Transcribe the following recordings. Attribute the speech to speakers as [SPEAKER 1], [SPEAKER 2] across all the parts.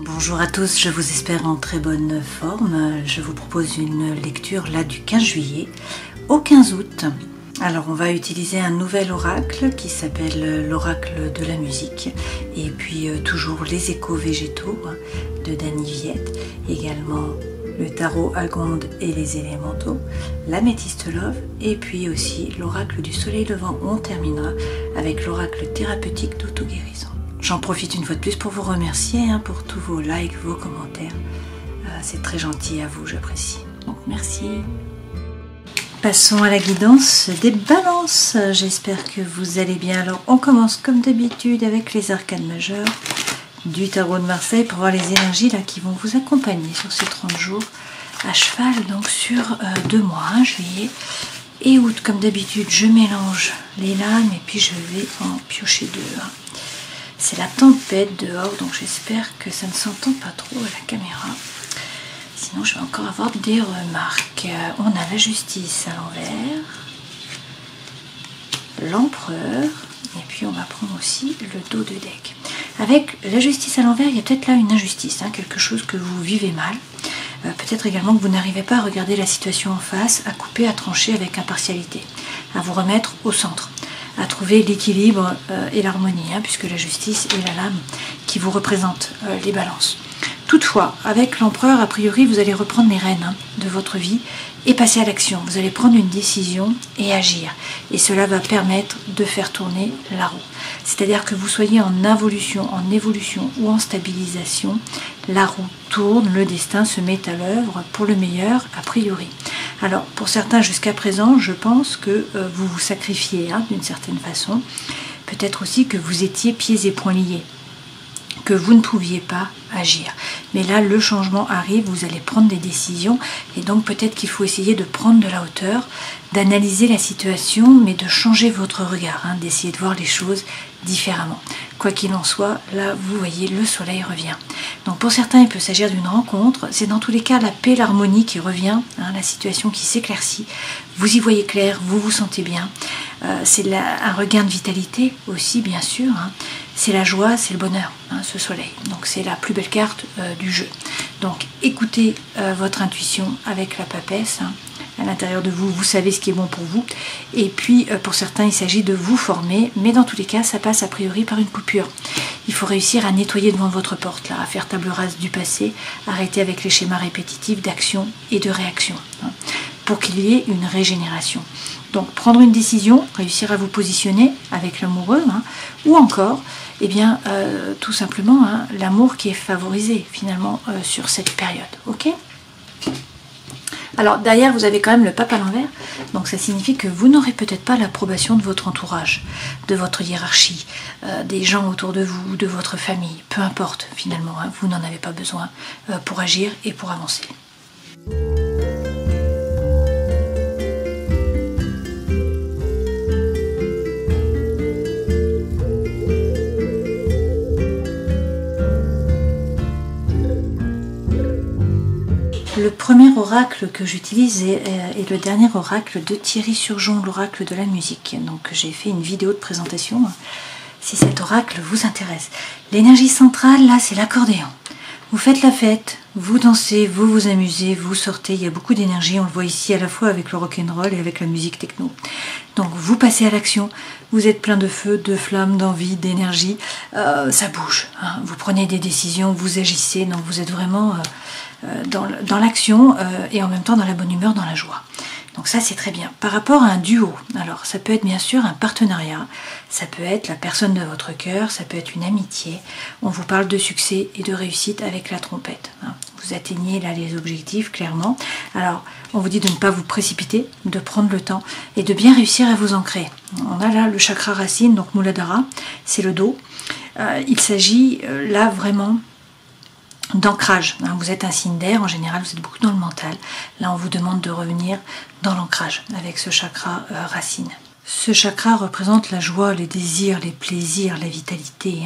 [SPEAKER 1] Bonjour à tous, je vous espère en très bonne forme. Je vous propose une lecture là du 15 juillet au 15 août. Alors on va utiliser un nouvel oracle qui s'appelle l'oracle de la musique et puis toujours les échos végétaux de Dany Viette, également le tarot Agonde et les élémentaux, l'améthyste love et puis aussi l'oracle du soleil levant. On terminera avec l'oracle thérapeutique d'auto-guérison. J'en profite une fois de plus pour vous remercier pour tous vos likes, vos commentaires. C'est très gentil à vous, j'apprécie. Donc merci. Passons à la guidance des balances. J'espère que vous allez bien. Alors on commence comme d'habitude avec les arcanes majeures du tarot de Marseille pour voir les énergies là qui vont vous accompagner sur ces 30 jours à cheval, donc sur 2 mois, juillet et août. Comme d'habitude, je mélange les lames et puis je vais en piocher 2. C'est la tempête dehors, donc j'espère que ça ne s'entend pas trop à la caméra. Sinon, je vais encore avoir des remarques. On a la justice à l'envers, l'empereur, et puis on va prendre aussi le dos de deck. Avec la justice à l'envers, il y a peut-être là une injustice, quelque chose que vous vivez mal. Peut-être également que vous n'arrivez pas à regarder la situation en face, à couper, à trancher avec impartialité, à vous remettre au centre, à trouver l'équilibre et l'harmonie, puisque la justice est la lame qui vous représente les balances. Toutefois, avec l'empereur, a priori, vous allez reprendre les rênes de votre vie et passer à l'action. Vous allez prendre une décision et agir. Et cela va permettre de faire tourner la roue. C'est-à-dire que vous soyez en évolution ou en stabilisation, la roue tourne, le destin se met à l'œuvre pour le meilleur a priori. Alors, pour certains, jusqu'à présent, je pense que vous vous sacrifiez d'une certaine façon. Peut-être aussi que vous étiez pieds et poings liés, que vous ne pouviez pas agir. Mais là, le changement arrive, vous allez prendre des décisions et donc peut-être qu'il faut essayer de prendre de la hauteur, d'analyser la situation, mais de changer votre regard, d'essayer de voir les choses différemment. Quoi qu'il en soit, là, vous voyez, le soleil revient. Donc pour certains, il peut s'agir d'une rencontre. C'est dans tous les cas la paix, l'harmonie qui revient, la situation qui s'éclaircit. Vous y voyez clair, vous vous sentez bien. C'est un regain de vitalité aussi, bien sûr. C'est la joie, c'est le bonheur, ce soleil. Donc c'est la plus belle carte du jeu. Donc écoutez votre intuition avec la papesse. À l'intérieur de vous, vous savez ce qui est bon pour vous. Et puis pour certains, il s'agit de vous former. Mais dans tous les cas, ça passe a priori par une coupure. Il faut réussir à nettoyer devant votre porte, à faire table rase du passé, arrêter avec les schémas répétitifs d'action et de réaction, pour qu'il y ait une régénération. Donc prendre une décision, réussir à vous positionner avec l'amoureux, ou encore, tout simplement, l'amour qui est favorisé finalement sur cette période. Ok ? Alors derrière, vous avez quand même le pape à l'envers, donc ça signifie que vous n'aurez peut-être pas l'approbation de votre entourage, de votre hiérarchie, des gens autour de vous, de votre famille, peu importe finalement, vous n'en avez pas besoin pour agir et pour avancer. Le premier oracle que j'utilise est le dernier oracle de Thierry Surgeon, l'oracle de la musique. Donc j'ai fait une vidéo de présentation si cet oracle vous intéresse. L'énergie centrale, là, c'est l'accordéon. Vous faites la fête, vous dansez, vous vous amusez, vous sortez. Il y a beaucoup d'énergie, on le voit ici à la fois avec le rock'n'roll et avec la musique techno. Donc vous passez à l'action, vous êtes plein de feu, de flammes, d'envie, d'énergie. Ça bouge, vous prenez des décisions, vous agissez, donc vous êtes vraiment dans l'action et en même temps dans la bonne humeur, dans la joie. Donc ça c'est très bien. Par rapport à un duo, alors ça peut être bien sûr un partenariat, ça peut être la personne de votre cœur, ça peut être une amitié. On vous parle de succès et de réussite avec la trompette. Vous atteignez là les objectifs clairement. Alors on vous dit de ne pas vous précipiter, de prendre le temps et de bien réussir à vous ancrer. On a là le chakra racine, donc Muladhara, c'est le dos. Il s'agit là vraiment d'ancrage. Vous êtes un signe d'air, en général vous êtes beaucoup dans le mental. Là on vous demande de revenir dans l'ancrage avec ce chakra racine. Ce chakra représente la joie, les désirs, les plaisirs, la vitalité.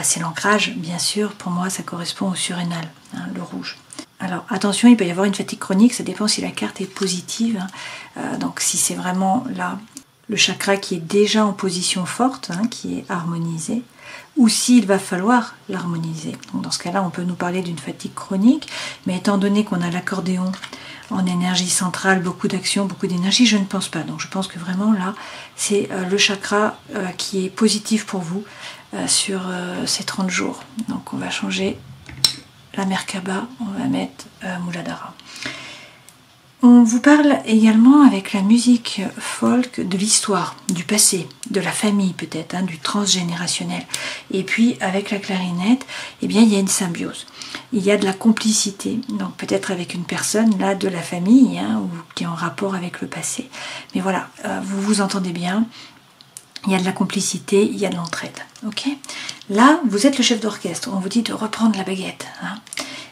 [SPEAKER 1] C'est l'ancrage, bien sûr, pour moi ça correspond au surrénal, le rouge. Alors attention, il peut y avoir une fatigue chronique, ça dépend si la carte est positive. Donc si c'est vraiment là le chakra qui est déjà en position forte, hein, qui est harmonisé, ou s'il va falloir l'harmoniser. Dans ce cas-là, on peut nous parler d'une fatigue chronique, mais étant donné qu'on a l'accordéon en énergie centrale, beaucoup d'action, beaucoup d'énergie, je ne pense pas. Donc je pense que vraiment là, c'est le chakra qui est positif pour vous sur ces 30 jours. Donc on va changer la Merkaba, on va mettre Muladhara. On vous parle également avec la musique folk de l'histoire, du passé, de la famille peut-être, hein, du transgénérationnel. Et puis avec la clarinette, eh bien, il y a une symbiose. Il y a de la complicité, donc peut-être avec une personne là de la famille, hein, ou qui est en rapport avec le passé. Mais voilà, vous vous entendez bien, il y a de la complicité, il y a de l'entraide. Ok ? Là, vous êtes le chef d'orchestre, on vous dit de reprendre la baguette. Hein.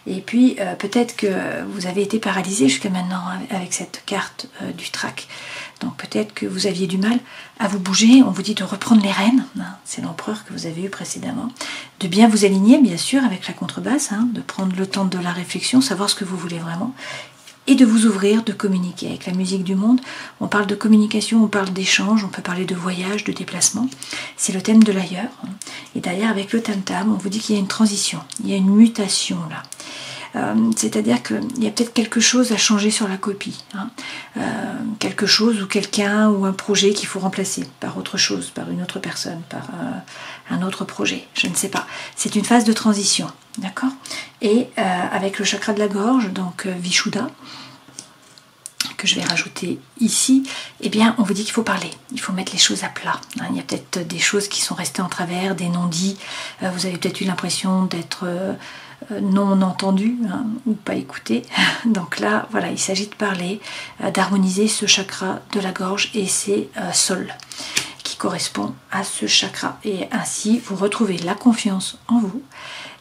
[SPEAKER 1] Et puis peut-être que vous avez été paralysé jusqu'à maintenant avec cette carte du trac. Donc peut-être que vous aviez du mal à vous bouger. On vous dit de reprendre les rênes. Hein, c'est l'empereur que vous avez eu précédemment. De bien vous aligner, bien sûr, avec la contrebasse. Hein, de prendre le temps de la réflexion, savoir ce que vous voulez vraiment. Et de vous ouvrir, de communiquer. Avec la musique du monde, on parle de communication, on parle d'échange, on peut parler de voyage, de déplacement. C'est le thème de l'ailleurs. Et d'ailleurs, avec le tam-tam, on vous dit qu'il y a une transition, il y a une mutation là. C'est-à-dire qu'il y a peut-être quelque chose à changer sur la copie. Hein. Quelque chose ou quelqu'un ou un projet qu'il faut remplacer par autre chose, par une autre personne, par un autre projet. Je ne sais pas. C'est une phase de transition. D'accord ? Et avec le chakra de la gorge, donc Vishuddha, que je vais rajouter ici, eh bien, on vous dit qu'il faut parler, il faut mettre les choses à plat. Hein, il y a peut-être des choses qui sont restées en travers, des non-dits. Vous avez peut-être eu l'impression d'être non entendu, hein, ou pas écouté. Donc là, voilà, il s'agit de parler, d'harmoniser ce chakra de la gorge et c'est Sol qui correspond à ce chakra. Et ainsi, vous retrouvez la confiance en vous.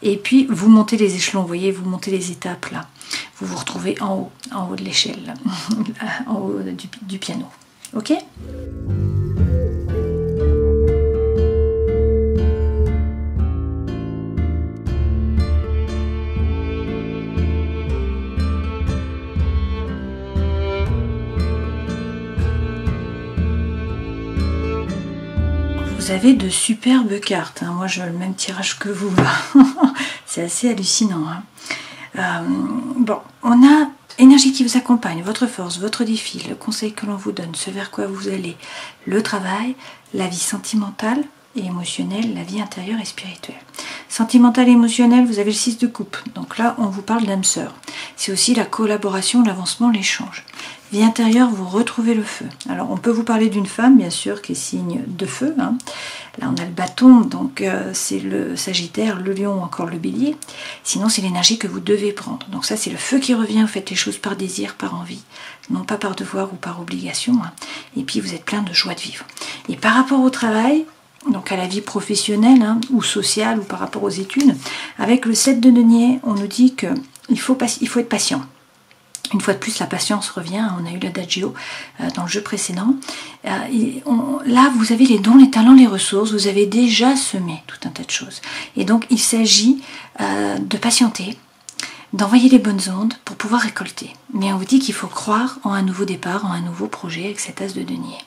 [SPEAKER 1] Et puis, vous montez les échelons, vous voyez, vous montez les étapes là. Vous vous retrouvez en haut de l'échelle, en haut du piano. Ok ? Vous avez de superbes cartes. Hein. Moi, j'ai le même tirage que vous. C'est assez hallucinant. Hein. Bon, on a énergie qui vous accompagne, votre force, votre défi, le conseil que l'on vous donne, ce vers quoi vous allez, le travail, la vie sentimentale et émotionnelle, la vie intérieure et spirituelle. Sentimentale et émotionnelle, vous avez le 6 de coupe. Donc là, on vous parle d'âme sœur. C'est aussi la collaboration, l'avancement, l'échange. Vie intérieure, vous retrouvez le feu. Alors, on peut vous parler d'une femme, bien sûr, qui est signe de feu. Hein. Là, on a le bâton, donc c'est le Sagittaire, le Lion ou encore le Bélier. Sinon, c'est l'énergie que vous devez prendre. Donc ça, c'est le feu qui revient. Vous faites les choses par désir, par envie, non pas par devoir ou par obligation. Hein. Et puis, vous êtes plein de joie de vivre. Et par rapport au travail, donc à la vie professionnelle hein, ou sociale ou par rapport aux études, avec le 7 de denier, on nous dit qu'il faut être patient. Une fois de plus, la patience revient. On a eu l'adagio dans le jeu précédent. Là, vous avez les dons, les talents, les ressources. Vous avez déjà semé tout un tas de choses. Et donc, il s'agit de patienter, d'envoyer les bonnes ondes pour pouvoir récolter. Mais on vous dit qu'il faut croire en un nouveau départ, en un nouveau projet avec cet as de denier.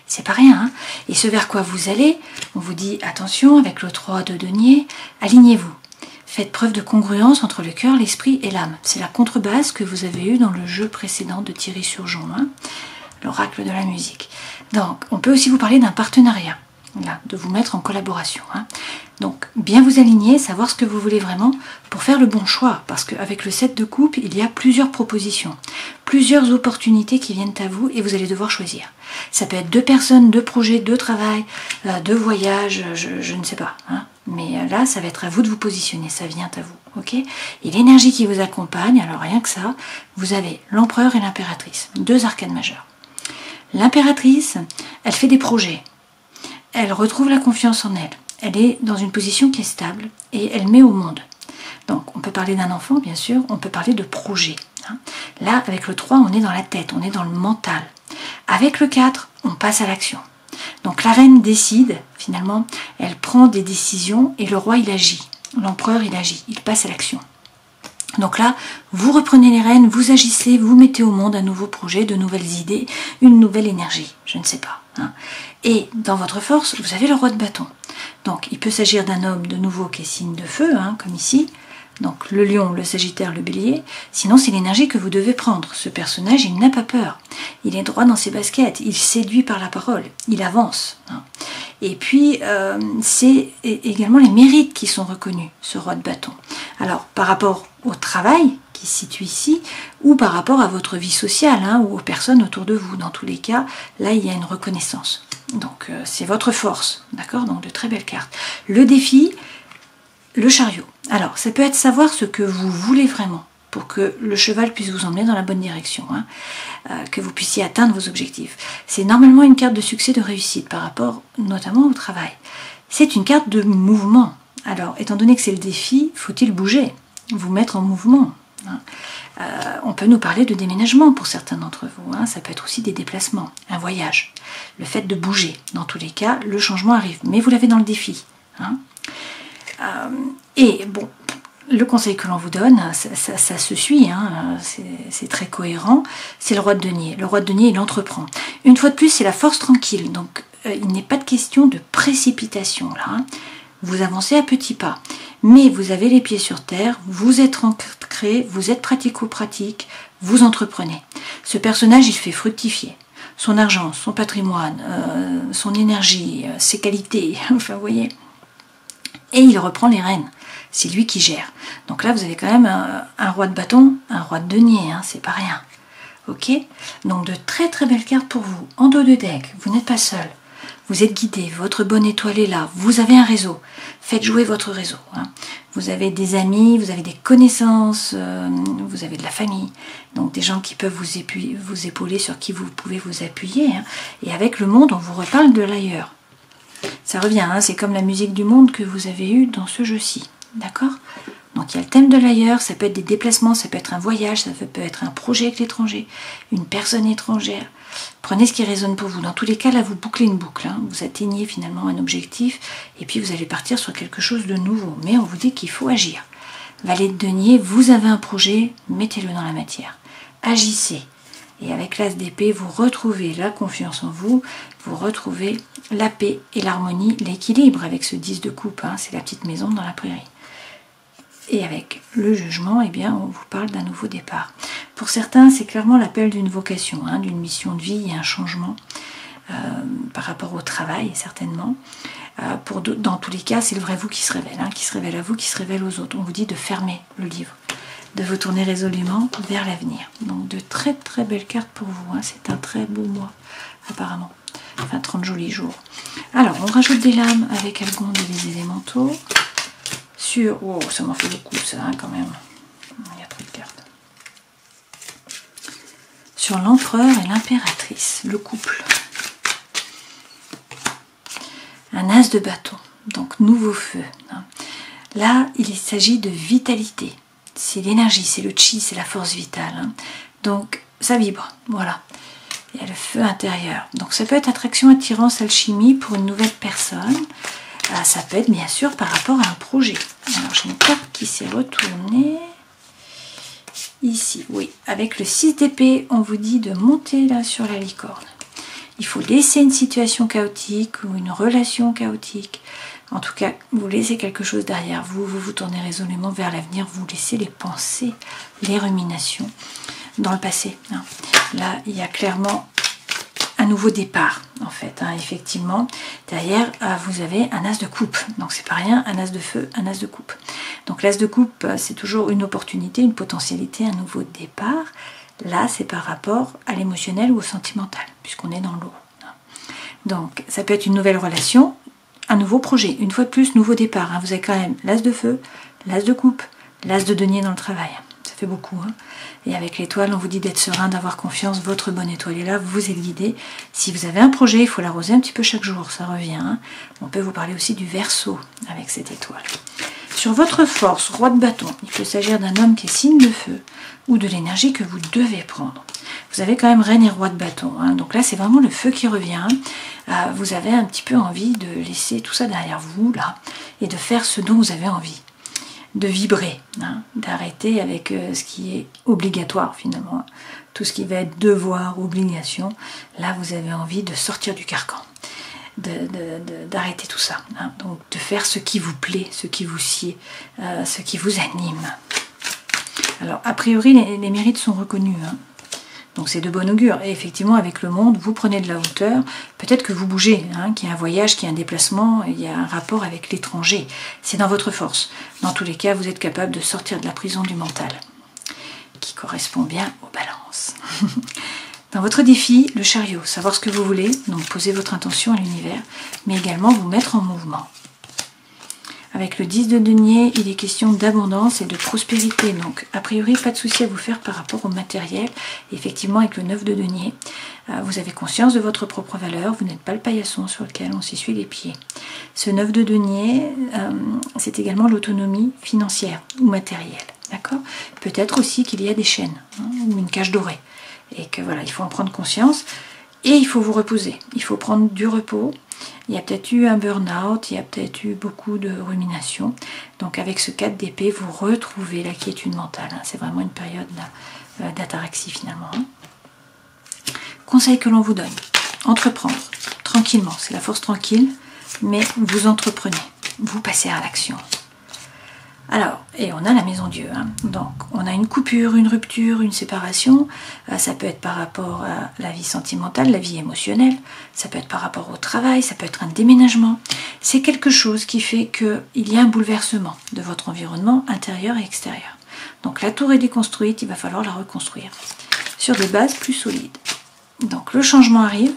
[SPEAKER 1] C'est pas rien. Hein. Et ce vers quoi vous allez, on vous dit attention, avec le 3 de denier, alignez-vous. Faites preuve de congruence entre le cœur, l'esprit et l'âme. C'est la contrebasse que vous avez eue dans le jeu précédent de Thierry Surgeon, hein, l'oracle de la musique. Donc, on peut aussi vous parler d'un partenariat, là, de vous mettre en collaboration. Hein. Donc, bien vous aligner, savoir ce que vous voulez vraiment pour faire le bon choix. Parce qu'avec le 7 de coupe, il y a plusieurs propositions, plusieurs opportunités qui viennent à vous et vous allez devoir choisir. Ça peut être 2 personnes, 2 projets, 2 travail, 2 voyages, je ne sais pas. Hein. Mais là, ça va être à vous de vous positionner, ça vient à vous. Ok ? Et l'énergie qui vous accompagne, alors rien que ça, vous avez l'empereur et l'impératrice, 2 arcanes majeures. L'impératrice, elle fait des projets, elle retrouve la confiance en elle. Elle est dans une position qui est stable et elle met au monde. Donc, on peut parler d'un enfant, bien sûr, on peut parler de projet. Hein. Là, avec le 3, on est dans la tête, on est dans le mental. Avec le 4, on passe à l'action. Donc, la reine décide, finalement, elle prend des décisions et le roi, il agit. L'empereur, il agit, il passe à l'action. Donc là, vous reprenez les rênes, vous agissez, vous mettez au monde un nouveau projet, de nouvelles idées, une nouvelle énergie. Je ne sais pas. hein. Et dans votre force, vous avez le roi de bâton. Donc il peut s'agir d'un homme de nouveau qui est signe de feu, hein, comme ici. Donc le lion, le sagittaire, le bélier. Sinon c'est l'énergie que vous devez prendre. Ce personnage, il n'a pas peur. Il est droit dans ses baskets. Il séduit par la parole. Il avance, hein. Et puis c'est également les mérites qui sont reconnus, ce roi de bâton. Alors par rapport au travail qui se situe ici, ou par rapport à votre vie sociale, hein, ou aux personnes autour de vous. Dans tous les cas, là il y a une reconnaissance. Donc c'est votre force, d'accord? Donc de très belles cartes. Le défi, le chariot. Alors ça peut être savoir ce que vous voulez vraiment, pour que le cheval puisse vous emmener dans la bonne direction, hein, que vous puissiez atteindre vos objectifs. C'est normalement une carte de succès, de réussite, par rapport notamment au travail. C'est une carte de mouvement. Alors, étant donné que c'est le défi, faut-il bouger, vous mettre en mouvement, hein. On peut nous parler de déménagement pour certains d'entre vous, hein. Ça peut être aussi des déplacements, un voyage, le fait de bouger. Dans tous les cas, le changement arrive, mais vous l'avez dans le défi, hein. Et bon, le conseil que l'on vous donne, ça se suit, hein, c'est très cohérent, c'est le roi de denier. Le roi de denier, il entreprend. Une fois de plus, c'est la force tranquille, donc il n'est pas de question de précipitation là, hein. Vous avancez à petits pas, mais vous avez les pieds sur terre, vous êtes ancré, vous êtes pratico-pratique, vous entreprenez. Ce personnage, il fait fructifier son argent, son patrimoine, son énergie, ses qualités, enfin vous voyez, et il reprend les rênes. C'est lui qui gère. Donc là, vous avez quand même un roi de bâton, un roi de denier, hein, c'est pas rien. Ok? Donc de très très belles cartes pour vous. En dos de deck, vous n'êtes pas seul. Vous êtes guidé, votre bonne étoile est là, vous avez un réseau. Faites jouer votre réseau, hein. Vous avez des amis, vous avez des connaissances, vous avez de la famille. Donc des gens qui peuvent vous épauler, sur qui vous pouvez vous appuyer, hein. Et avec le monde, on vous reparle de l'ailleurs. Ça revient, hein, c'est comme la musique du monde que vous avez eue dans ce jeu-ci. D'accord? Donc il y a le thème de l'ailleurs, ça peut être des déplacements, ça peut être un voyage, ça peut être un projet avec l'étranger, une personne étrangère. Prenez ce qui résonne pour vous. Dans tous les cas, là, vous bouclez une boucle, hein. Vous atteignez finalement un objectif et puis vous allez partir sur quelque chose de nouveau. Mais on vous dit qu'il faut agir. Valet de denier, vous avez un projet, mettez-le dans la matière. Agissez. Et avec l'as d'épée, vous retrouvez la confiance en vous, vous retrouvez la paix et l'harmonie, l'équilibre avec ce 10 de coupe, hein. C'est la petite maison dans la prairie. Et avec le jugement, eh bien, on vous parle d'un nouveau départ. Pour certains, c'est clairement l'appel d'une vocation, hein, d'une mission de vie et un changement par rapport au travail, certainement. Dans tous les cas, c'est le vrai vous qui se révèle, hein, qui se révèle à vous, qui se révèle aux autres. On vous dit de fermer le livre, de vous tourner résolument vers l'avenir. Donc de très très belles cartes pour vous, hein. C'est un très beau mois, apparemment. Enfin, 30 jolis jours. Alors, on rajoute des lames avec Algonde et les élémentaux. Oh, ça m'en fait beaucoup ça, hein, quand même. Il y a trop de cartes. Sur l'empereur et l'impératrice, le couple. Un as de bâton, donc nouveau feu, hein. Là, il s'agit de vitalité. C'est l'énergie, c'est le chi, c'est la force vitale, hein. Donc, ça vibre, voilà. Il y a le feu intérieur. Donc, ça peut être attraction, attirance, alchimie pour une nouvelle personne. Ça peut être bien sûr par rapport à un projet. Alors j'ai une carte qui s'est retournée ici, oui, avec le 6 d'épée, on vous dit de monter là sur la licorne. Il faut laisser une situation chaotique ou une relation chaotique. En tout cas, vous laissez quelque chose derrière vous, vous vous tournez résolument vers l'avenir, vous laissez les pensées, les ruminations dans le passé, hein. Là, il y a clairement un nouveau départ, en fait, hein, effectivement. Derrière, vous avez un as de coupe, donc c'est pas rien, un as de feu, un as de coupe. Donc l'as de coupe, c'est toujours une opportunité, une potentialité, un nouveau départ. Là, c'est par rapport à l'émotionnel ou au sentimental, puisqu'on est dans l'eau. Donc, ça peut être une nouvelle relation, un nouveau projet, une fois de plus, nouveau départ, hein. Vous avez quand même l'as de feu, l'as de coupe, l'as de denier dans le travail. Ça fait beaucoup, hein. Et avec l'étoile, on vous dit d'être serein, d'avoir confiance. Votre bonne étoile est là, vous êtes guidé. Si vous avez un projet, il faut l'arroser un petit peu chaque jour, ça revient, hein. On peut vous parler aussi du Verseau avec cette étoile. Sur votre force, roi de bâton, il peut s'agir d'un homme qui est signe de feu ou de l'énergie que vous devez prendre. Vous avez quand même reine et roi de bâton, hein. Donc là, c'est vraiment le feu qui revient. Vous avez un petit peu envie de laisser tout ça derrière vous, là, et de faire ce dont vous avez envie. de vibrer, hein, d'arrêter avec ce qui est obligatoire finalement, tout ce qui va être devoir, obligation. Là, vous avez envie de sortir du carcan, d'arrêter tout ça, hein, donc de faire ce qui vous plaît, ce qui vous sied, ce qui vous anime. Alors, a priori, les mérites sont reconnus, hein. Donc c'est de bon augure. Et effectivement, avec le monde, vous prenez de la hauteur. Peut-être que vous bougez, hein, qu'il y a un voyage, qu'il y a un déplacement, il y a un rapport avec l'étranger. C'est dans votre force. Dans tous les cas, vous êtes capable de sortir de la prison du mental, qui correspond bien aux balances. Dans votre défi, le chariot, savoir ce que vous voulez, donc poser votre intention à l'univers, mais également vous mettre en mouvement. Avec le 10 de denier, il est question d'abondance et de prospérité. Donc, a priori, pas de souci à vous faire par rapport au matériel. Et effectivement, avec le 9 de denier, vous avez conscience de votre propre valeur. Vous n'êtes pas le paillasson sur lequel on s'essuie les pieds. Ce 9 de denier, c'est également l'autonomie financière ou matérielle. D'accord ? Peut-être aussi qu'il y a des chaînes, hein, ou une cage dorée. Et que voilà, il faut en prendre conscience. Et il faut vous reposer. Il faut prendre du repos. Il y a peut-être eu un burn-out, il y a peut-être eu beaucoup de rumination. Donc avec ce 4 d'épée, vous retrouvez la quiétude mentale. Hein. C'est vraiment une période d'ataraxie finalement. Hein. Conseil que l'on vous donne, entreprendre tranquillement. C'est la force tranquille, mais vous entreprenez. Vous passez à l'action. Alors, et on a la maison Dieu, hein. Donc on a une coupure, une rupture, une séparation, ça peut être par rapport à la vie sentimentale, la vie émotionnelle, ça peut être par rapport au travail, ça peut être un déménagement. C'est quelque chose qui fait qu'il y a un bouleversement de votre environnement intérieur et extérieur. Donc la tour est déconstruite, il va falloir la reconstruire sur des bases plus solides. Donc le changement arrive,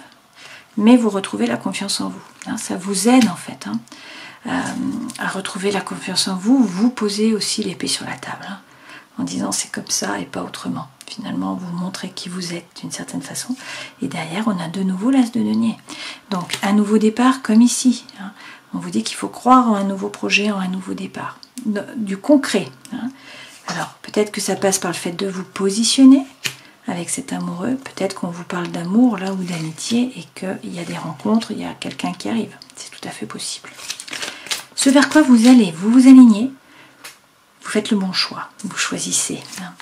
[SPEAKER 1] mais vous retrouvez la confiance en vous, hein. Ça vous aide en fait, hein, à retrouver la confiance en vous. Vous posez aussi l'épée sur la table, hein, en disant c'est comme ça et pas autrement. Finalement, vous montrez qui vous êtes d'une certaine façon. Et derrière, on a de nouveau l'as de denier. Donc, un nouveau départ comme ici, hein. On vous dit qu'il faut croire en un nouveau projet, en un nouveau départ. Du concret, hein. Alors, peut-être que ça passe par le fait de vous positionner avec cet amoureux. Peut-être qu'on vous parle d'amour là ou d'amitié et qu'il y a des rencontres, il y a quelqu'un qui arrive. C'est tout à fait possible. Ce vers quoi vous allez, vous vous alignez, vous faites le bon choix, vous choisissez. Hein.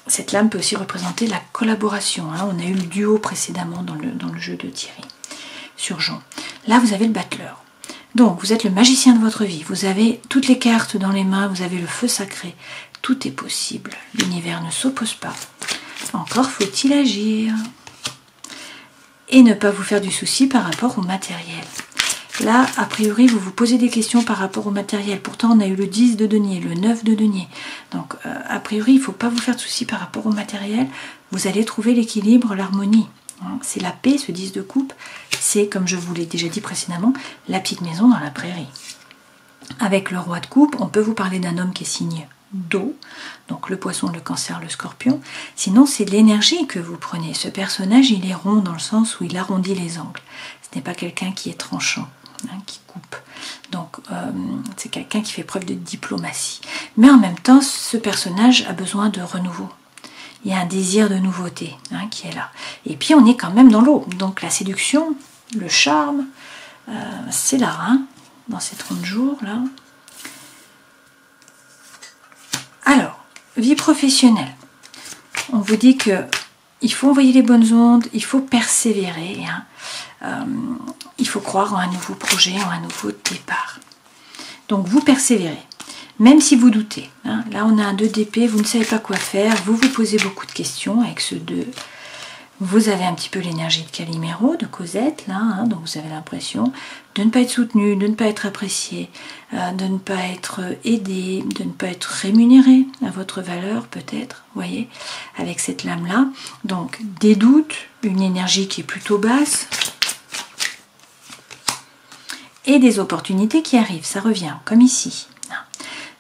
[SPEAKER 1] Cette lame peut aussi représenter la collaboration. Hein. On a eu le duo précédemment dans le jeu de Thierry sur Jean. Là, vous avez le battleur. Donc, vous êtes le magicien de votre vie. Vous avez toutes les cartes dans les mains, vous avez le feu sacré. Tout est possible. L'univers ne s'oppose pas. Encore faut-il agir. Et ne pas vous faire du souci par rapport au matériel. Là, a priori, vous vous posez des questions par rapport au matériel. Pourtant, on a eu le 10 de denier, le 9 de denier. Donc, a priori, il ne faut pas vous faire de soucis par rapport au matériel. Vous allez trouver l'équilibre, l'harmonie. C'est la paix, ce 10 de coupe. C'est, comme je vous l'ai déjà dit précédemment, la petite maison dans la prairie. Avec le roi de coupe, on peut vous parler d'un homme qui est signe d'eau. Donc, le poisson, le cancer, le scorpion. Sinon, c'est de l'énergie que vous prenez. Ce personnage, il est rond dans le sens où il arrondit les angles. Ce n'est pas quelqu'un qui est tranchant, hein, qui coupe. Donc c'est quelqu'un qui fait preuve de diplomatie. Mais en même temps, ce personnage a besoin de renouveau. Il y a un désir de nouveauté, hein, qui est là. Et puis on est quand même dans l'eau. Donc la séduction, le charme, c'est là, hein, dans ces 30 jours là. Alors, vie professionnelle. On vous dit que il faut envoyer les bonnes ondes, il faut persévérer, hein. Il faut croire en un nouveau projet, en un nouveau départ. Donc vous persévérez, même si vous doutez. Hein. Là on a un 2 d'épée, vous ne savez pas quoi faire, vous vous posez beaucoup de questions avec ce 2. Vous avez un petit peu l'énergie de Calimero, de Cosette, là, hein, donc vous avez l'impression de ne pas être soutenu, de ne pas être apprécié, de ne pas être aidé, de ne pas être rémunéré à votre valeur peut-être, vous voyez, avec cette lame-là. Donc des doutes, une énergie qui est plutôt basse, et des opportunités qui arrivent, ça revient, comme ici.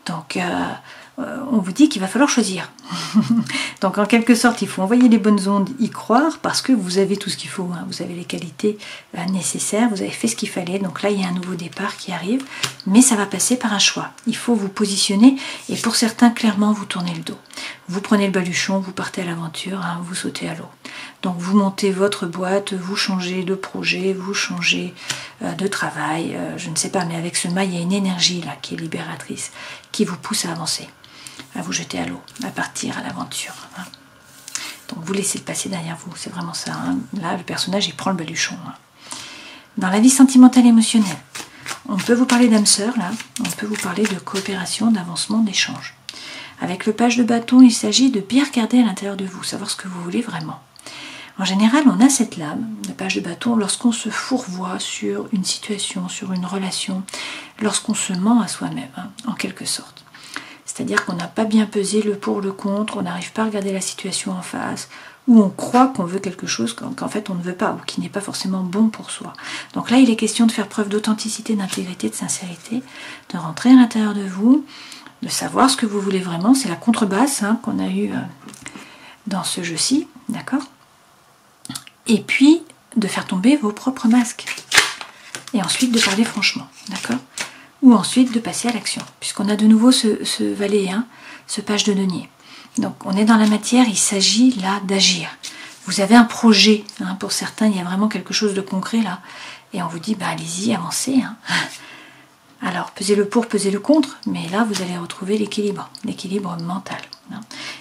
[SPEAKER 1] Donc, on vous dit qu'il va falloir choisir. Donc, en quelque sorte, il faut envoyer les bonnes ondes, y croire, parce que vous avez tout ce qu'il faut. Hein. Vous avez les qualités nécessaires, vous avez fait ce qu'il fallait. Donc là, il y a un nouveau départ qui arrive, mais ça va passer par un choix. Il faut vous positionner, et pour certains, clairement, vous tournez le dos. Vous prenez le baluchon, vous partez à l'aventure, hein, vous sautez à l'eau. Donc vous montez votre boîte, vous changez de projet, vous changez de travail, je ne sais pas, mais avec ce mât, il y a une énergie là qui est libératrice, qui vous pousse à avancer, à vous jeter à l'eau, à partir à l'aventure. Hein. Donc vous laissez le passé derrière vous, c'est vraiment ça. Hein. Là, le personnage, il prend le baluchon. Hein. Dans la vie sentimentale et émotionnelle, on peut vous parler d'âme sœur, là, on peut vous parler de coopération, d'avancement, d'échange. Avec le page de bâton, il s'agit de bien regarder à l'intérieur de vous, savoir ce que vous voulez vraiment. En général, on a cette lame, le page de bâton, lorsqu'on se fourvoie sur une situation, sur une relation, lorsqu'on se ment à soi-même, hein, en quelque sorte. C'est-à-dire qu'on n'a pas bien pesé le pour, le contre, on n'arrive pas à regarder la situation en face, ou on croit qu'on veut quelque chose qu'en fait on ne veut pas, ou qui n'est pas forcément bon pour soi. Donc là, il est question de faire preuve d'authenticité, d'intégrité, de sincérité, de rentrer à l'intérieur de vous, de savoir ce que vous voulez vraiment. C'est la contrebasse hein, qu'on a eue dans ce jeu-ci, d'accord? Et puis, de faire tomber vos propres masques. Et ensuite, de parler franchement, d'accord? Ou ensuite, de passer à l'action. Puisqu'on a de nouveau ce valet, hein, ce page de denier. Donc, on est dans la matière, il s'agit là d'agir. Vous avez un projet, hein, pour certains, il y a vraiment quelque chose de concret là. Et on vous dit, bah allez-y, avancez. Hein. Alors, pesez le pour, pesez le contre, mais là, vous allez retrouver l'équilibre mental. Hein.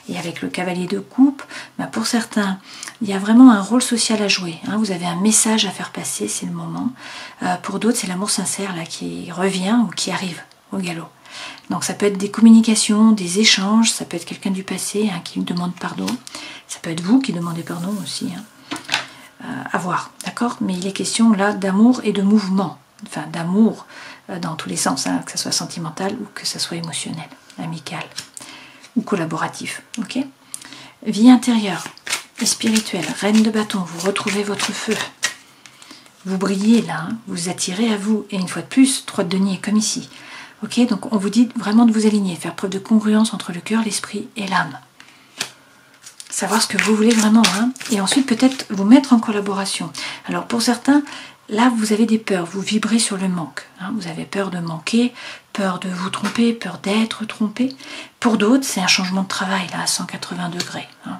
[SPEAKER 1] Et avec le cavalier de coupe, bah pour certains, il y a vraiment un rôle social à jouer. Hein. Vous avez un message à faire passer, c'est le moment. Pour d'autres, c'est l'amour sincère là qui revient ou qui arrive au galop. Donc ça peut être des communications, des échanges, ça peut être quelqu'un du passé hein, qui demande pardon. Ça peut être vous qui demandez pardon aussi. Hein. À voir, d'accord? Mais il est question là d'amour et de mouvement. Enfin, d'amour dans tous les sens, hein, que ce soit sentimental ou que ce soit émotionnel, amical ou collaboratif. Ok? Vie intérieure et spirituelle, reine de bâton, vous retrouvez votre feu. Vous brillez là, hein, vous attirez à vous. Et une fois de plus, 3 de denier comme ici. Ok? Donc on vous dit vraiment de vous aligner, faire preuve de congruence entre le cœur, l'esprit et l'âme. Savoir ce que vous voulez vraiment. Hein, et ensuite peut-être vous mettre en collaboration. Alors pour certains, là, vous avez des peurs, vous vibrez sur le manque. Hein, vous avez peur de manquer, peur de vous tromper, peur d'être trompé. Pour d'autres, c'est un changement de travail, là, à 180 degrés. Hein.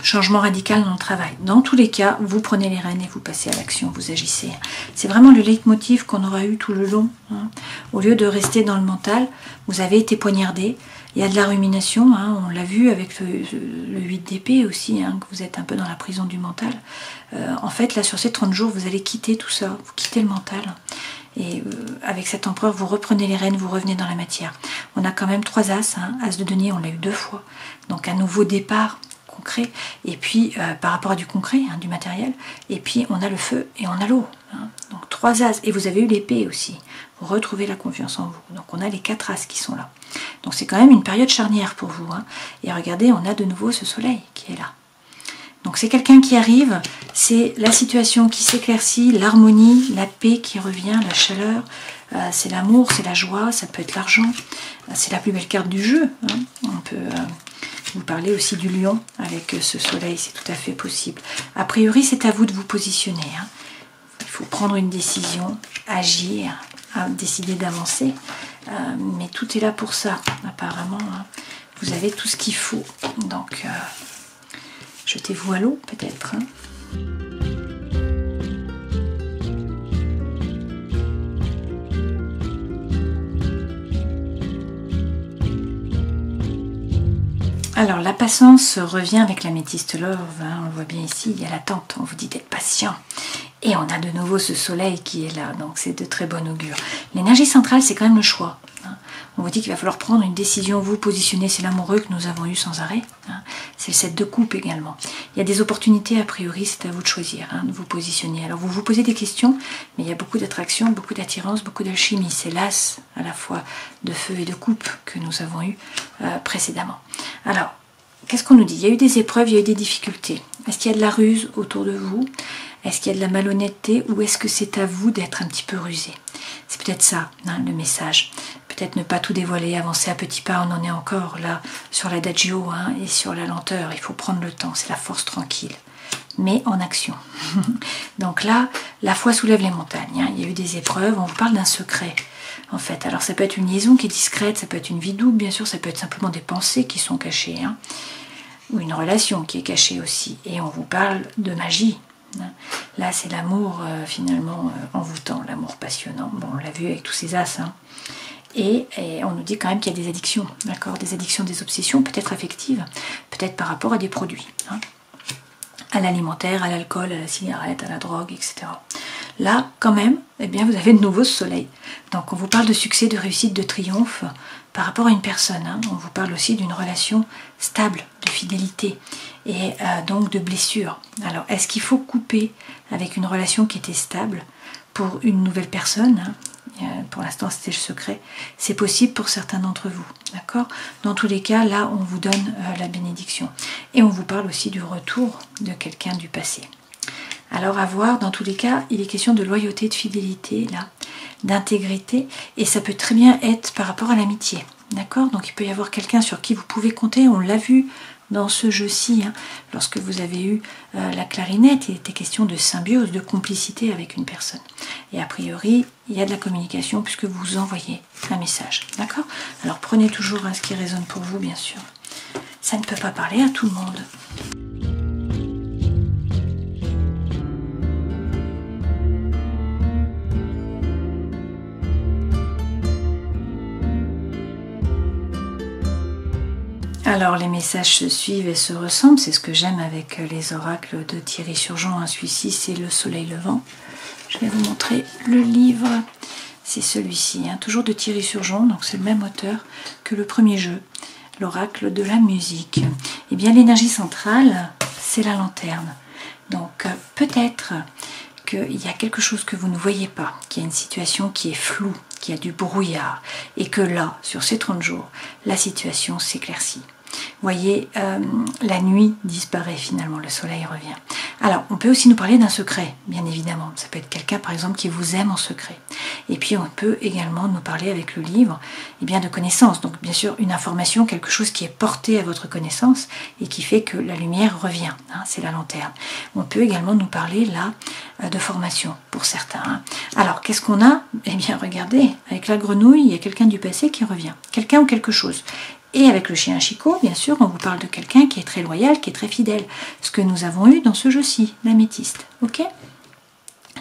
[SPEAKER 1] Changement radical dans le travail. Dans tous les cas, vous prenez les rênes et vous passez à l'action, vous agissez. C'est vraiment le leitmotiv qu'on aura eu tout le long. Hein. Au lieu de rester dans le mental, vous avez été poignardé. Il y a de la rumination, hein, on l'a vu avec le 8 d'épée aussi, hein, que vous êtes un peu dans la prison du mental. En fait, là, sur ces 30 jours, vous allez quitter tout ça, vous quittez le mental. Et avec cet empereur, vous reprenez les rênes, vous revenez dans la matière. On a quand même 3 as, hein, as de denier, on l'a eu 2 fois. Donc un nouveau départ concret, et puis par rapport à du concret, hein, du matériel, et puis on a le feu et on a l'eau. Hein. Donc 3 as, et vous avez eu l'épée aussi. Vous retrouvez la confiance en vous. Donc on a les 4 as qui sont là. Donc c'est quand même une période charnière pour vous. Hein. Et regardez, on a de nouveau ce soleil qui est là. Donc c'est quelqu'un qui arrive, c'est la situation qui s'éclaircit, l'harmonie, la paix qui revient, la chaleur, c'est l'amour, c'est la joie, ça peut être l'argent, c'est la plus belle carte du jeu. Hein. On peut vous parler aussi du lion avec ce soleil, c'est tout à fait possible. A priori, c'est à vous de vous positionner. Hein. Il faut prendre une décision, agir, décider d'avancer, mais tout est là pour ça, apparemment. Hein. Vous avez tout ce qu'il faut, donc jetez-vous à l'eau peut-être. Hein. Alors la patience revient avec l'améthyste love, hein, on le voit bien ici, il y a l'attente, on vous dit d'être patient. Et on a de nouveau ce soleil qui est là, donc c'est de très bon augure. L'énergie centrale, c'est quand même le choix. Hein. On vous dit qu'il va falloir prendre une décision, vous positionner, c'est l'amoureux que nous avons eu sans arrêt. Hein. C'est le 7 de coupe également. Il y a des opportunités, a priori, c'est à vous de choisir, hein, de vous positionner. Alors vous vous posez des questions, mais il y a beaucoup d'attraction, beaucoup d'attirance, beaucoup d'alchimie. C'est l'as à la fois de feu et de coupe que nous avons eu précédemment. Alors, qu'est-ce qu'on nous dit? Il y a eu des épreuves, il y a eu des difficultés. Est-ce qu'il y a de la ruse autour de vous? Est-ce qu'il y a de la malhonnêteté ou est-ce que c'est à vous d'être un petit peu rusé? C'est peut-être ça, hein, le message. Peut-être ne pas tout dévoiler, avancer à petits pas. On en est encore là sur l'adagio, hein, et sur la lenteur. Il faut prendre le temps, c'est la force tranquille, mais en action. Donc là, la foi soulève les montagnes. Hein. Il y a eu des épreuves, on vous parle d'un secret. En fait, alors ça peut être une liaison qui est discrète, ça peut être une vie double, bien sûr, ça peut être simplement des pensées qui sont cachées. Hein. ou une relation qui est cachée aussi. Et on vous parle de magie. Là, c'est l'amour finalement envoûtant, l'amour passionnant. Bon, on l'a vu avec tous ces as. Hein. Et on nous dit quand même qu'il y a des addictions, d'accord, des addictions, des obsessions, peut-être affectives, peut-être par rapport à des produits, hein, à l'alimentaire, à l'alcool, à la cigarette, à la drogue, etc. Là, quand même, eh bien, vous avez de nouveau ce soleil. Donc, on vous parle de succès, de réussite, de triomphe par rapport à une personne. Hein. On vous parle aussi d'une relation stable, de fidélité et donc de blessure. Alors, est-ce qu'il faut couper avec une relation qui était stable pour une nouvelle personne, hein? Pour l'instant, c'était le secret. C'est possible pour certains d'entre vous, d'accord? Dans tous les cas, là, on vous donne la bénédiction. Et on vous parle aussi du retour de quelqu'un du passé. Alors, à voir, dans tous les cas, il est question de loyauté, de fidélité, là, d'intégrité. Et ça peut très bien être par rapport à l'amitié, d'accord? Donc, il peut y avoir quelqu'un sur qui vous pouvez compter. On l'a vu dans ce jeu-ci, hein, lorsque vous avez eu la clarinette, il était question de symbiose, de complicité avec une personne. Et a priori, il y a de la communication puisque vous envoyez un message. D'accord? Alors prenez toujours ce qui résonne pour vous, bien sûr. Ça ne peut pas parler à tout le monde. Alors les messages se suivent et se ressemblent, c'est ce que j'aime avec les oracles de Thierry Surgeon. Hein. Celui-ci, c'est le soleil levant. Je vais vous montrer le livre, c'est celui-ci, hein. Toujours de Thierry Surgeon, donc c'est le même auteur que le premier jeu, l'oracle de la musique. Et bien l'énergie centrale, c'est la lanterne. Donc peut-être qu'il y a quelque chose que vous ne voyez pas, qu'il y a une situation qui est floue, qu'il y a du brouillard, et que là, sur ces 30 jours, la situation s'éclaircit. Vous voyez, la nuit disparaît finalement, le soleil revient. Alors, on peut aussi nous parler d'un secret, bien évidemment. Ça peut être quelqu'un, par exemple, qui vous aime en secret. Et puis, on peut également nous parler avec le livre eh bien, de connaissance. Donc, bien sûr, une information, quelque chose qui est porté à votre connaissance et qui fait que la lumière revient. Hein, c'est la lanterne. On peut également nous parler, là, de formation, pour certains. Hein. Alors, qu'est-ce qu'on a? Eh bien, regardez, avec la grenouille, il y a quelqu'un du passé qui revient. Quelqu'un ou quelque chose. Et avec le chien Chico, bien sûr, on vous parle de quelqu'un qui est très loyal, qui est très fidèle. Ce que nous avons eu dans ce jeu-ci, l'améthyste. Ok?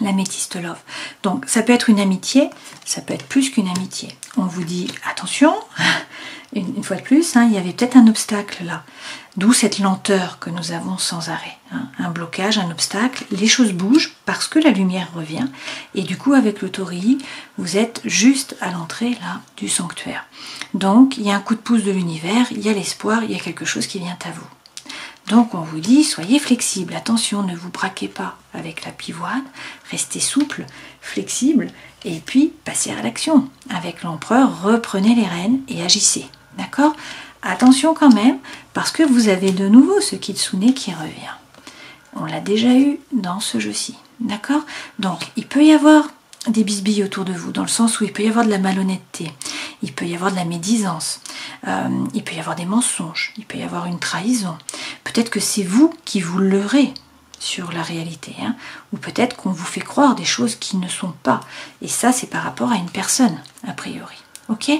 [SPEAKER 1] L'améthyste love. Donc, ça peut être une amitié, ça peut être plus qu'une amitié. On vous dit, attention, une fois de plus, hein, il y avait peut-être un obstacle là. D'où cette lenteur que nous avons sans arrêt. Hein. Un blocage, un obstacle, les choses bougent parce que la lumière revient. Et du coup, avec le Tauri, vous êtes juste à l'entrée là du sanctuaire. Donc, il y a un coup de pouce de l'univers, il y a l'espoir, il y a quelque chose qui vient à vous. Donc, on vous dit, soyez flexible, attention, ne vous braquez pas avec la pivoine, restez souple, flexible, et puis passez à l'action. Avec l'empereur, reprenez les rênes et agissez. D'accord ? Attention quand même, parce que vous avez de nouveau ce kitsune qui revient. On l'a déjà eu dans ce jeu-ci. D'accord ? Donc, il peut y avoir des bisbilles autour de vous, dans le sens où il peut y avoir de la malhonnêteté, il peut y avoir de la médisance, il peut y avoir des mensonges, il peut y avoir une trahison. Peut-être que c'est vous qui vous leurrez sur la réalité, hein, ou peut-être qu'on vous fait croire des choses qui ne sont pas. Et ça, c'est par rapport à une personne, a priori. Ok ?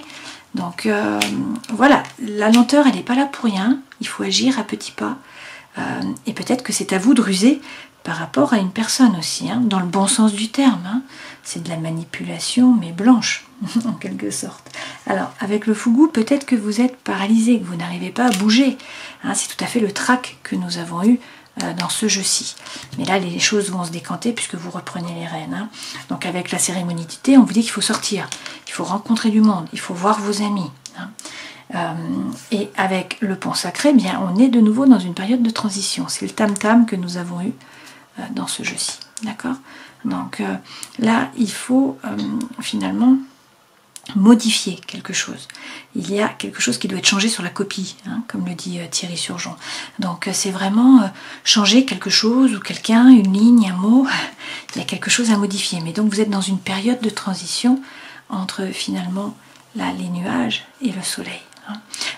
[SPEAKER 1] Donc voilà, la lenteur, elle n'est pas là pour rien, il faut agir à petits pas. Et peut-être que c'est à vous de ruser par rapport à une personne aussi, hein, dans le bon sens du terme. Hein. C'est de la manipulation, mais blanche, en quelque sorte. Alors, avec le fougou, peut-être que vous êtes paralysé, que vous n'arrivez pas à bouger. Hein, c'est tout à fait le trac que nous avons eu dans ce jeu-ci. Mais là, les choses vont se décanter puisque vous reprenez les rênes. Hein. Donc, avec la cérémonie du thé, on vous dit qu'il faut sortir, il faut rencontrer du monde, il faut voir vos amis. Hein. Et avec le pont sacré, bien, on est de nouveau dans une période de transition. C'est le tam-tam que nous avons eu dans ce jeu-ci. D'accord ? Donc là, il faut finalement modifier quelque chose. Il y a quelque chose qui doit être changé sur la copie, hein, comme le dit Thierry Surgeon. Donc c'est vraiment changer quelque chose ou quelqu'un, une ligne, un mot. Il y a quelque chose à modifier. Mais donc vous êtes dans une période de transition entre finalement là, les nuages et le soleil.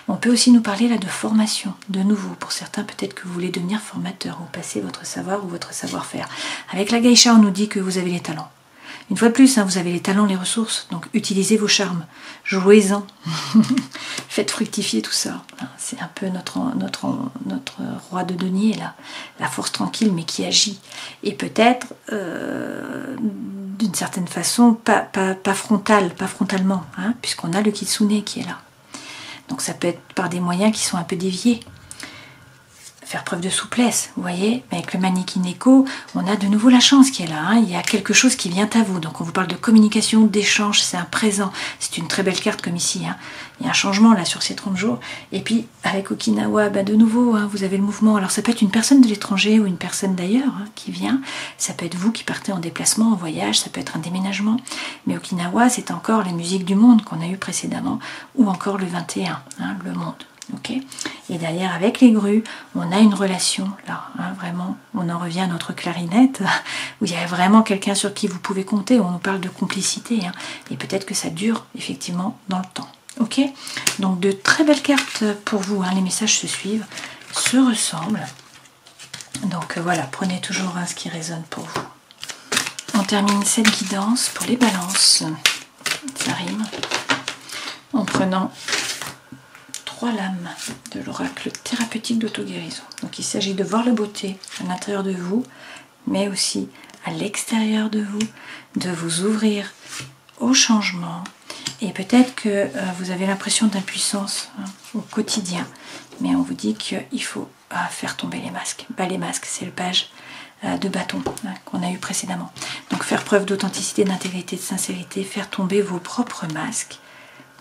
[SPEAKER 1] On peut aussi nous parler là de formation, de nouveau. Pour certains, peut-être que vous voulez devenir formateur ou passer votre savoir ou votre savoir-faire. Avec la geisha, on nous dit que vous avez les talents. Une fois de plus, hein, vous avez les talents, les ressources, donc utilisez vos charmes, jouez-en, faites fructifier tout ça. C'est un peu notre roi de denier, là, la force tranquille mais qui agit. Et peut-être, d'une certaine façon, pas frontalement, hein, puisqu'on a le kitsune qui est là. Donc ça peut être par des moyens qui sont un peu déviés. Faire preuve de souplesse, vous voyez, mais avec le Maneki Neko, on a de nouveau la chance qui est là, hein. Il y a quelque chose qui vient à vous, donc on vous parle de communication, d'échange, c'est un présent, c'est une très belle carte comme ici, hein. Il y a un changement là sur ces 30 jours, et puis avec Okinawa, bah, de nouveau, hein, vous avez le mouvement, alors ça peut être une personne de l'étranger ou une personne d'ailleurs, hein, qui vient, ça peut être vous qui partez en déplacement, en voyage, ça peut être un déménagement, mais Okinawa c'est encore la musique du monde qu'on a eu précédemment, ou encore le 21, hein, le monde. Okay. Et derrière avec les grues on a une relation là, hein, vraiment on en revient à notre clarinette où il y a vraiment quelqu'un sur qui vous pouvez compter, on nous parle de complicité, hein, et peut-être que ça dure effectivement dans le temps. Ok, donc de très belles cartes pour vous, hein, les messages se suivent, se ressemblent, donc voilà, prenez toujours, hein, ce qui résonne pour vous. On termine cette guidance pour les balances, ça rime, en prenant 3 lames de l'oracle thérapeutique d'auto-guérison. Donc il s'agit de voir la beauté à l'intérieur de vous, mais aussi à l'extérieur de vous, de vous ouvrir au changement. Et peut-être que vous avez l'impression d'impuissance, hein, au quotidien, mais on vous dit qu'il faut faire tomber les masques. Bah, les masques, c'est le page de bâton, hein, qu'on a eu précédemment. Donc faire preuve d'authenticité, d'intégrité, de sincérité, faire tomber vos propres masques,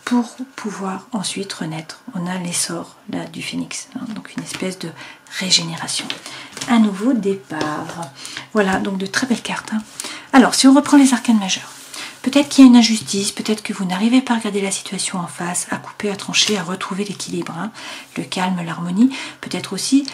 [SPEAKER 1] pour pouvoir ensuite renaître. On a l'essor là du phénix, hein, donc une espèce de régénération. Un nouveau départ. Voilà, donc de très belles cartes, hein. Alors, si on reprend les arcanes majeurs, peut-être qu'il y a une injustice, peut-être que vous n'arrivez pas à regarder la situation en face, à couper, à trancher, à retrouver l'équilibre, hein, le calme, l'harmonie. Peut-être aussi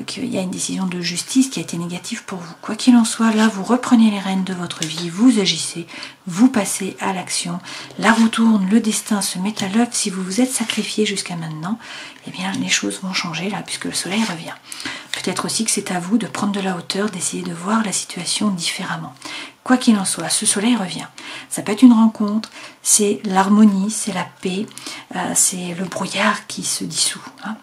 [SPEAKER 1] qu'il y a une décision de justice qui a été négative pour vous. Quoi qu'il en soit, là, vous reprenez les rênes de votre vie, vous agissez, vous passez à l'action. La roue tourne, le destin se met à l'œuvre. Si vous vous êtes sacrifié jusqu'à maintenant, eh bien, les choses vont changer là, puisque le soleil revient. Peut-être aussi que c'est à vous de prendre de la hauteur, d'essayer de voir la situation différemment. Quoi qu'il en soit, ce soleil revient. Ça peut être une rencontre, c'est l'harmonie, c'est la paix, c'est le brouillard qui se dissout, hein.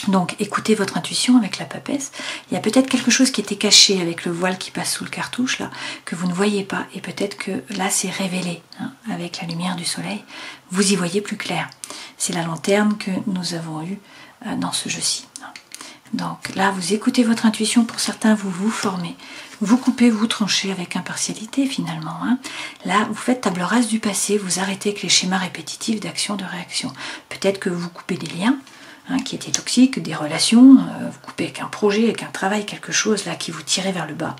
[SPEAKER 1] Donc écoutez votre intuition avec la papesse. Il y a peut-être quelque chose qui était caché avec le voile qui passe sous le cartouche là, que vous ne voyez pas, et peut-être que là c'est révélé, hein, avec la lumière du soleil. Vous y voyez plus clair. C'est la lanterne que nous avons eue dans ce jeu-ci. Donc là vous écoutez votre intuition, pour certains vous vous formez. Vous coupez, vous tranchez avec impartialité finalement, hein. Là, vous faites table rase du passé, vous arrêtez avec les schémas répétitifs d'action, de réaction. Peut-être que vous coupez des liens, hein, qui étaient toxiques, des relations, vous coupez avec un projet, avec un travail, quelque chose là qui vous tirait vers le bas,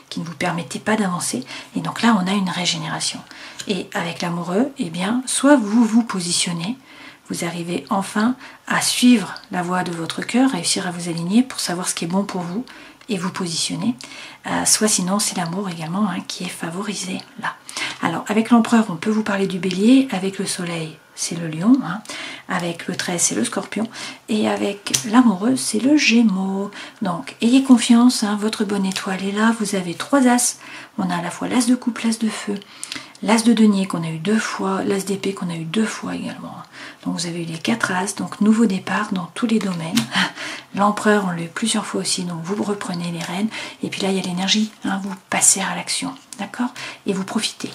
[SPEAKER 1] qui ne vous permettait pas d'avancer. Et donc là, on a une régénération. Et avec l'amoureux, eh bien, soit vous vous positionnez, vous arrivez enfin à suivre la voie de votre cœur, réussir à vous aligner pour savoir ce qui est bon pour vous, et vous positionner, soit sinon c'est l'amour également, hein, qui est favorisé là. Alors avec l'empereur on peut vous parler du bélier, avec le soleil c'est le lion, hein, avec le 13 c'est le scorpion, et avec l'amoureux c'est le gémeaux. Donc ayez confiance, hein, votre bonne étoile est là, vous avez 3 as, on a à la fois l'as de coupe, l'as de feu, l'as de denier qu'on a eu 2 fois, l'as d'épée qu'on a eu 2 fois également. Donc vous avez eu les 4 as, donc nouveau départ dans tous les domaines. L'empereur, on l'a eu plusieurs fois aussi, donc vous reprenez les rênes. Et puis là, il y a l'énergie, hein, vous passez à l'action, d'accord? Et vous profitez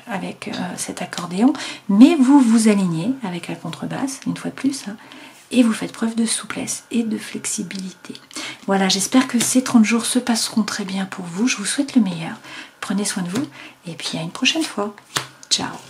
[SPEAKER 1] avec cet accordéon, mais vous vous alignez avec la contrebasse, une fois de plus, hein, et vous faites preuve de souplesse et de flexibilité. Voilà, j'espère que ces 30 jours se passeront très bien pour vous. Je vous souhaite le meilleur. Prenez soin de vous, et puis à une prochaine fois. Ciao!